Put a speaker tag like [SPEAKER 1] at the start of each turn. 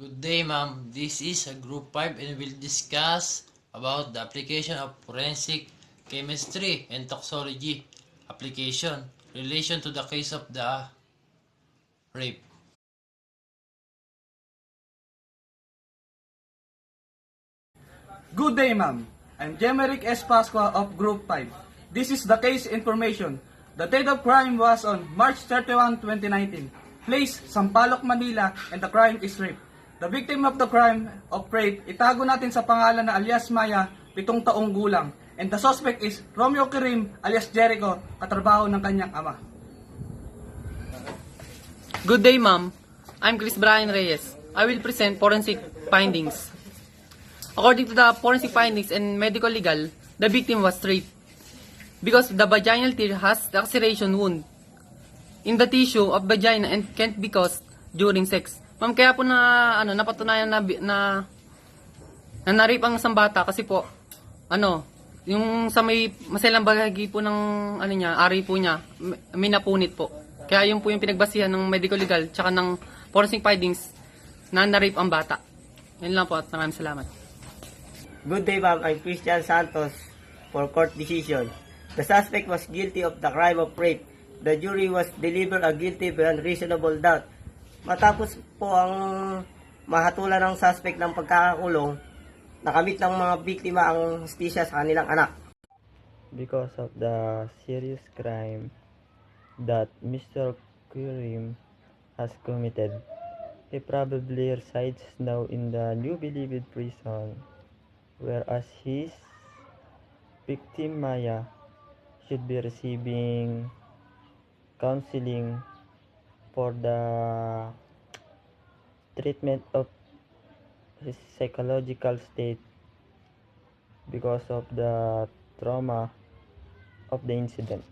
[SPEAKER 1] Good day, ma'am. This is a group 5 and we'll discuss about the application of forensic chemistry and toxology application relation to the case of the rape.
[SPEAKER 2] Good day, ma'am. I'm Jemerick S. Pasqua of Group 5. This is the case information. The date of crime was on March 31, 2019. Place, Sampaloc, Manila, and the crime is rape. The victim of the crime of rape, itago natin sa pangalan na alias Maya, 7 taong gulang. And the suspect is Romeo Kirim alias Jericho, katrabaho ng kanyang ama.
[SPEAKER 3] Good day, ma'am. I'm Chris Brian Reyes. I will present forensic findings. According to the forensic findings and medical legal, the victim was raped because the vaginal tear has laceration wound in the tissue of vagina and can't be caused during sex. Ma'am, kaya po napatunayan na na-rape ang isang bata kasi po yung sa may maselang bahagi po ng ari po niya, may napunit po. Kaya yun po yung pinagbasihan ng medical legal tsaka ng forensic findings na na-rape ang bata. Yan lang po at maraming salamat.
[SPEAKER 4] Good day, ma'am. I'm Christian Santos for court decision. The suspect was guilty of the crime of rape. The jury was delivered a guilty beyond reasonable doubt. Matapos po ang mahatulan ng suspect ng pagkakakulong, nakamit ng mga biktima ang hustisya sa kanilang anak.
[SPEAKER 5] Because of the serious crime that Mr. Kirim has committed, he probably resides now in the New Bilibid prison, whereas his victim Maya should be receiving counseling for the treatment of his psychological state because of the trauma of the incident.